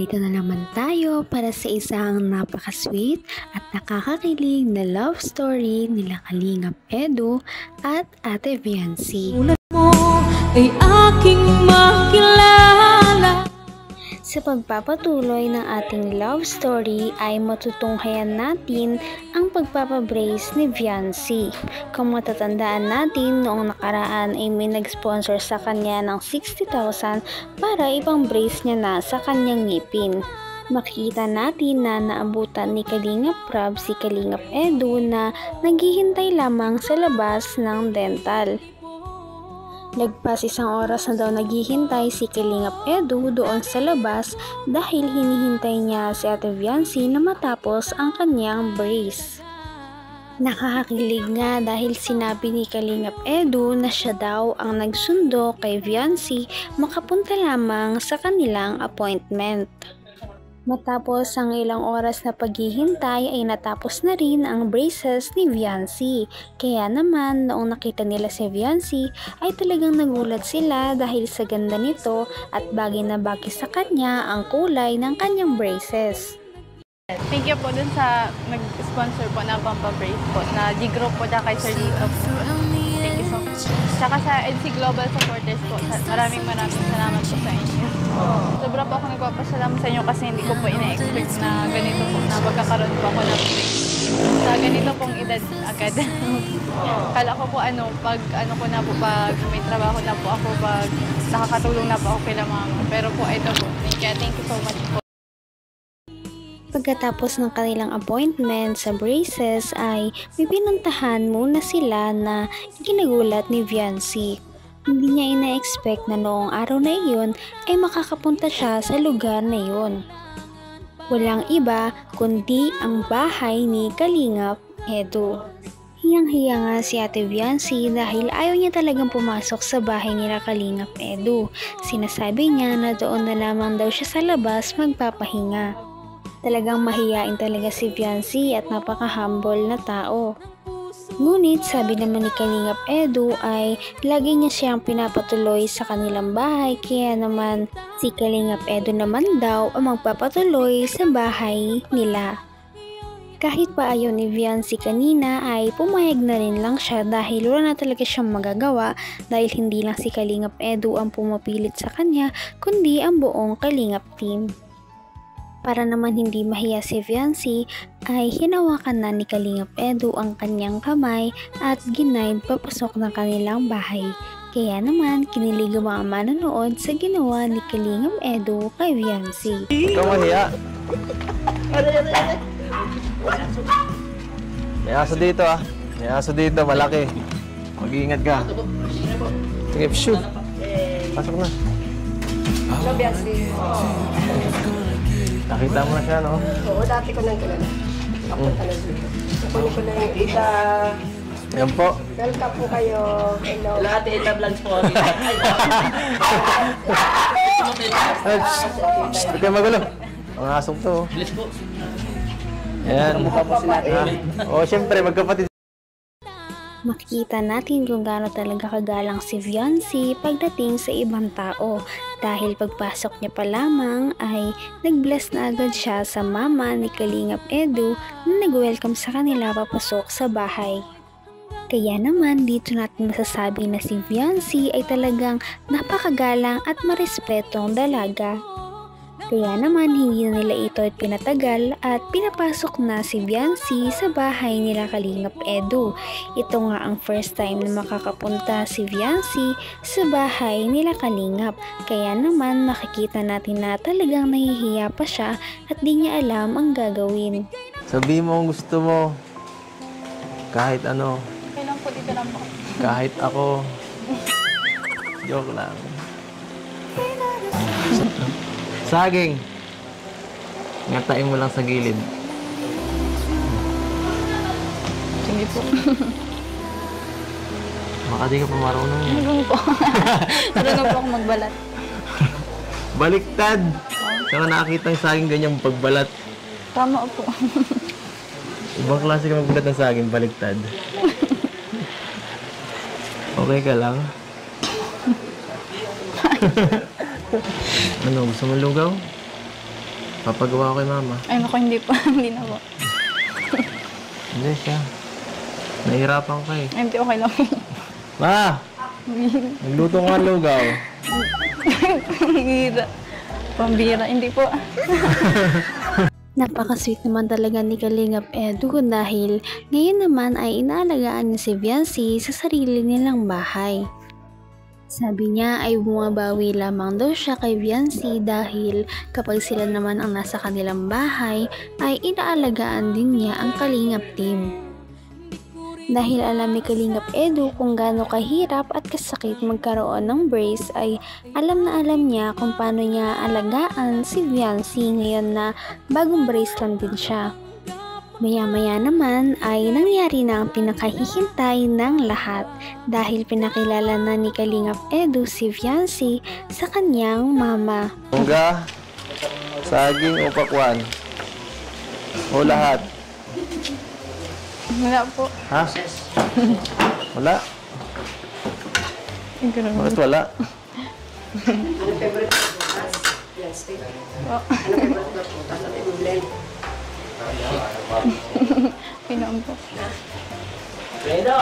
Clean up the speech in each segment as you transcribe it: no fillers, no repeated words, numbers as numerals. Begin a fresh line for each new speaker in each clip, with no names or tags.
Narito na naman tayo para sa isang napaka-sweet at nakakakilig na love story nila Kalingap Edu at Ate Viancy.
Ulat mo ay aking makilala.
Sa pagpapatuloy ng ating love story ay matutunghayan natin ang pagpapabrace ni Viancy. Kung matatandaan natin, noong nakaraan ay may nag-sponsor sa kanya ng 60,000 para ipang brace niya na sa kanyang ngipin. Makikita natin na naabutan ni Kalingap Prab si Kalingap Edu na naghihintay lamang sa labas ng dental. Lagpas isang oras na daw naghihintay si Kalingap Edu doon sa labas dahil hinihintay niya si Ate Viancy na matapos ang kanyang brace. Nakakakilig nga dahil sinabi ni Kalingap Edu na siya daw ang nagsundo kay Viancy makapunta lamang sa kanilang appointment. Matapos ang ilang oras na paghihintay ay natapos na rin ang braces ni Viancy. Kaya naman noong nakita nila si Viancy ay talagang nagulat sila dahil sa ganda nito at bagay na bagay sa kanya ang kulay ng kanyang braces.
Thank you po dun sa nag-sponsor po na pampabrace po na G-Group po na kay Sir Lito po. Thank you so much. Tsaka sa NC Global Supporters po, maraming salamat po sa inyo. Sobra po ako nagpapasalamat sa inyo kasi hindi ko po ina-expect na ganito po na magkakaroon po ako ng brace. Sa ganito pong edad agad. Kala ko po pag ko na po, pag may trabaho na po ako, pag nakakatulong na po ako kay mama. Pero po ito po, thank you so much po.
Pagkatapos ng kanilang appointment sa braces ay may pinuntahan muna sila na ginagulat ni Viancy. Hindi niya ina-expect na noong araw na iyon ay makakapunta siya sa lugar na iyon. Walang iba kundi ang bahay ni Kalingap Edu. Hiyang-hiya nga si Ate Viancy dahil ayaw niya talagang pumasok sa bahay nila Kalingap Edu. Sinasabi niya na doon na lamang daw siya sa labas magpapahinga. Talagang mahiyain talaga si Viancy at napaka-humble na tao. Ngunit sabi naman ni Kalingap Edu ay lagi niya siyang pinapatuloy sa kanilang bahay kaya naman si Kalingap Edu naman daw ang magpapatuloy sa bahay nila. Kahit pa ayaw ni Viancy kanina ay pumayag na rin lang siya dahil wala na talaga siyang magagawa dahil hindi lang si Kalingap Edu ang pumapilit sa kanya kundi ang buong Kalingap team. Para naman hindi mahiya si Viancy ay hinawakan na ni Kalingap Edu ang kanyang kamay at ginaid papasok ng kanilang bahay. Kaya naman kinilig ang mga manonood sa ginawa ni Kalingap Edu kay Viancy.
Ikaw mahiya. May aso dito May aso dito, malaki. Mag-iingat ka. Sige, shoot. Pasok na.
Hello, Viancy.
Nakita mo na siya, no?
Oo, dati ko nang kilala. Napunta na dito. Napunta ko na yung kita.
Yan po.
Welcome po kayo. Hello.
Lahat Ella Vlogs po.
Huwag kayo magulo. Ang asong to.
Bilis po.
Ayan. Oo, syempre, magkapatid.
Makikita natin kung gaano talaga kagalang si Viancy pagdating sa ibang tao dahil pagpasok niya pa lamang ay nag-bless na agad siya sa mama ni Kalingap Edu na nag-welcome sa kanila papasok sa bahay. Kaya naman dito natin masasabi na si Viancy ay talagang napakagalang at marespetong dalaga. Kaya naman hindi na nila ito pinatagal at pinapasok na si Viancy sa bahay nila Kalingap Edu. Ito nga ang first time na makakapunta si Viancy sa bahay nila Kalingap. Kaya naman makikita natin na talagang nahihiya pa siya at di niya alam ang gagawin.
Sabihin mo ang gusto mo. Kahit ano.
Kailan po dito lang po?
Kahit ako. Joke lang. Saging. Ngatain mo lang sa gilid.
Sige po.
Baka di ka pa marunong.
Marunong po. Marunong po ako magbalat.
Baliktad! Saka nakakita yung saging ganyang pagbalat.
Tama po.
Ibang klase ka magbalat ng saging, baliktad. Okay ka lang? Ano, gusto mo lugaw? Papagawa ko kay mama.
Ay, naku, hindi po. Hindi na po.
Hindi siya. Nahihirapan ka eh.
Ay, hindi, okay lang.
Ma! Nagluto nga lugaw.
Pambira. Pambira, hindi po.
Napaka-sweet naman talaga ni Kalingap Edu dahil ngayon naman ay inaalagaan niya si Viancy sa sarili nilang bahay. Sabi niya ay bumabawi lamang daw siya kay Viancy dahil kapag sila naman ang nasa kanilang bahay ay inaalagaan din niya ang Kalingap team. Dahil alam ni Kalingap Edu kung gaano kahirap at kasakit magkaroon ng brace ay alam na alam niya kung paano niya alagaan si Viancy ngayon na bagong brace lang din siya. Maya-maya naman ay nangyari na ang pinakahihintay ng lahat dahil pinakilala na ni Kalingap Edu si Viancy sa kanyang mama.
Mungga, saging o pakwan? O lahat?
Wala po.
Ha? Wala? Bakit wala?
Ano favorite mo bukas? Yan, steak. Ano favorite mo bukas? Ano yung blend?
Pinoon po.
Fredo,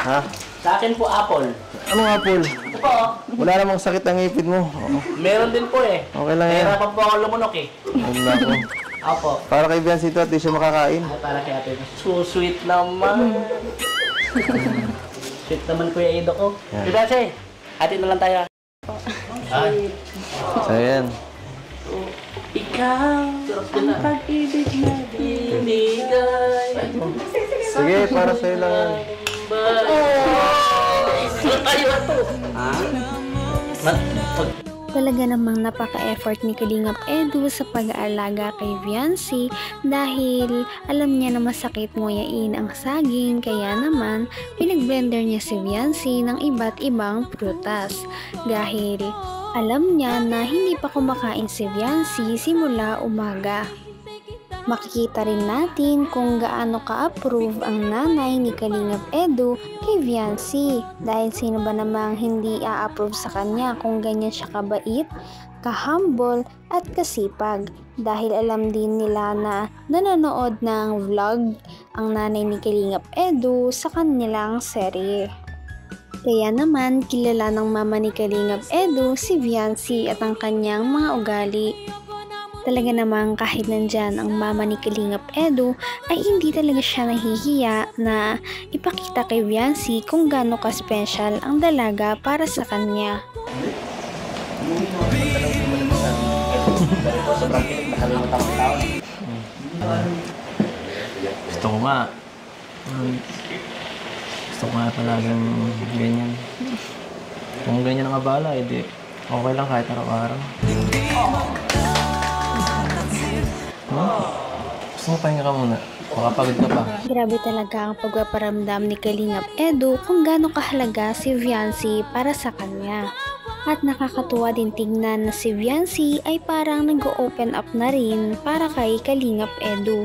Ha?
sa akin po apple.
Anong apple?
Ito po,
Wala namang sakit ang ngipin mo. Oo.
meron din po eh.
Okay lang yan.
Nahirapan po ako lumunok eh.
Ayun na ako.
Opo.
Para kay Viancy ito at di siya makakain.
Ay, para kay ate. So sweet naman. Sweet naman Kuya Ido ko.
Yan.
Diba siya ate na lang tayo. Ay,
So yan.
ikaw ang pag-ibig na binigay.
Sige, para sa'yo lang yan.
Saan tayo ito? Ha?
Talaga namang napaka-effort ni Kalingap Edu sa pag-aalaga kay Viancy dahil alam niya na masakit nguyain ang saging kaya naman pinag-blender niya si Viancy ng iba't ibang prutas dahil alam niya na hindi pa kumakain si Viancy simula umaga. Makikita rin natin kung gaano ka-approve ang nanay ni Kalingap Edu kay Viancy dahil sino ba namang hindi a-approve sa kanya kung ganyan siya kabait, kahumble at kasipag dahil alam din nila na nanonood ng vlog ang nanay ni Kalingap Edu sa kanilang serye. Kaya naman kilala ng mama ni Kalingap Edu si Viancy at ang kanyang mga ugali. Talaga namang kahit nandyan ang mama ni Kalingap Edu ay hindi talaga siya nahihiya na ipakita kay Viancy kung gaano ka-special ang dalaga para sa kanya.
Gusto ko nga. Gusto ko nga talagang ganyan. Kung ganyan ang abala, edi okay lang kahit araw-araw. Gusto mo pahinga ka muna? Makapagod ka pa.
Grabe talaga ang pagpaparamdam ni Kalingap Edu kung gaano kahalaga si Viancy para sa kanya. At nakakatuwa din tignan na si Viancy ay parang nag-open up na rin para kay Kalingap Edu.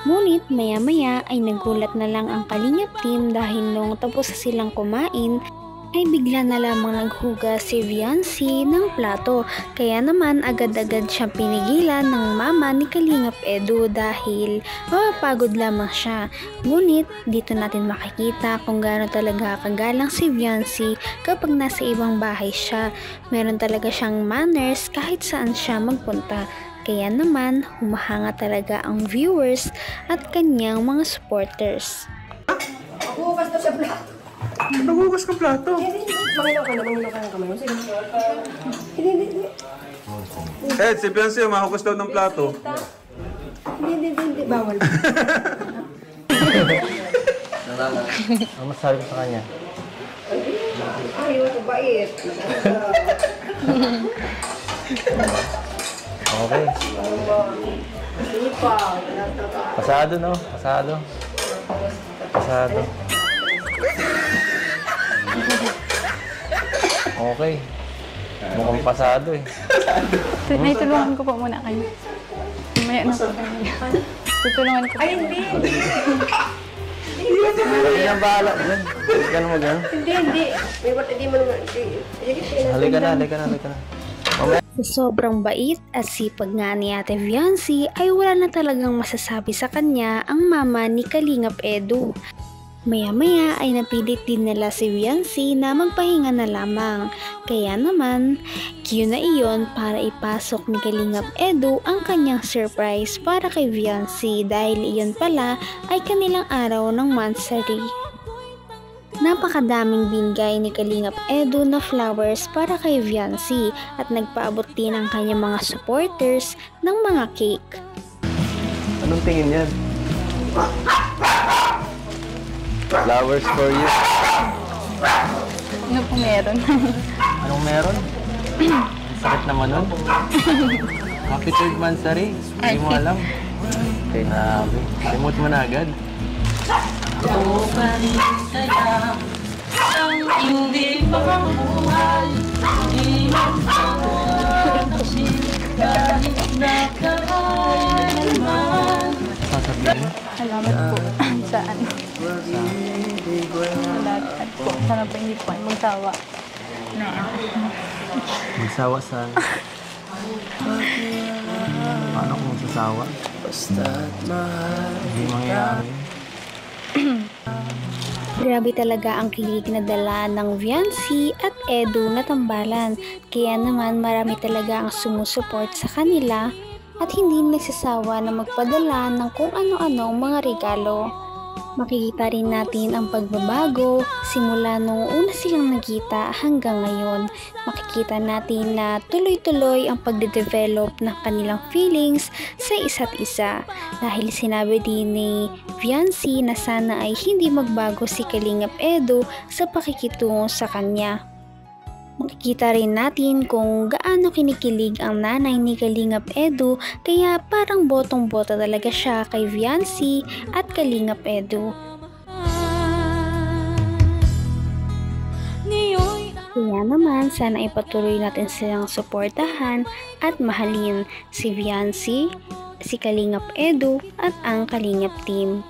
Ngunit maya-maya ay nagulat na lang ang Kalingap team dahil nung tapos na silang kumain ay bigla na lamang naghugas si Viancy ng plato. Kaya naman agad-agad siyang pinigilan ng mama ni Kalingap Edu dahil mapapagod lamang siya. Ngunit dito natin makikita kung gaano talaga kagalang si Viancy kapag nasa ibang bahay siya. Meron talaga siyang manners kahit saan siya magpunta. Kaya naman humahanga talaga ang viewers at kanyang mga supporters.
Bukas daw sa plato.
Naghugas ka plato.
Mangilaw ka ng kamay mo. Sige. Hindi.
Ed, si Beyonce, mahugas daw ng plato.
Hindi. Bawal.
Ang masasabi ko sa kanya?
Ayaw ko bait.
Okay. Pasado, no? Pasado. Okay. Mukhang pasado eh.
Naitulungan ko po muna kayo. Mamaya na po kayo. Tutulungan ko po. Ay, hindi.
Hindi na bahala dyan. Hindi ka na mag-ano.
Hindi. May ba't hindi mo naman.
Halika na. Mamaya.
Sa sobrang bait at sipag nga ni Ate Viancy ay wala na talagang masasabi sa kanya ang mama ni Kalingap Edu. Maya-maya ay napilit din nila si Viancy na magpahinga na lamang. Kaya naman, cue na iyon para ipasok ni Kalingap Edu ang kanyang surprise para kay Viancy dahil iyon pala ay kanilang araw ng monthsary. Napakadaming binigay ni Kalingap Edu na flowers para kay Viancy at nagpaabot din ang kanyang mga supporters ng mga cake.
Anong tingin yan? Flowers for you.
Ano po meron?
Anong meron? Sakit naman nun. Happy 3rd monthsary. Hindi mo alam. Grabe. Remote mo na agad.
Hindi pa mabuhay, di
Sasabihin?
Salamat po sa ano. Sa lahat po. Sana po hindi po magsawa.
Magsawa saan? Paano kung magsasawa? Hindi mangyayari.
Grabe talaga ang kilig na dala ng Viancy at Edu na tambalan. Kaya naman marami talaga ang sumusuport sa kanila at hindi nagsasawa na magpadala ng kung ano-anong mga regalo. Makikita rin natin ang pagbabago simula nung una silang nagkita hanggang ngayon. Makikita natin na tuloy-tuloy ang pagde-develop ng kanilang feelings sa isa't isa. Dahil sinabi din ni Viancy na sana ay hindi magbago si Kalingap Edu sa pakikitungo sa kanya. Makikita rin natin kung gaano kinikilig ang nanay ni Kalingap Edu kaya parang botong-bota talaga siya kay Viancy at Kalingap Edu. Kaya naman sana ipatuloy natin silang suportahan at mahalin si Viancy, si Kalingap Edu at ang Kalingap team.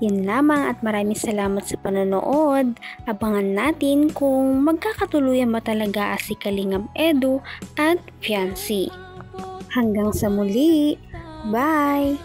Yan lamang at maraming salamat sa panonood. Abangan natin kung magkakatuluyan ba talaga si Kalingap Edu at Viancy. Hanggang sa muli. Bye!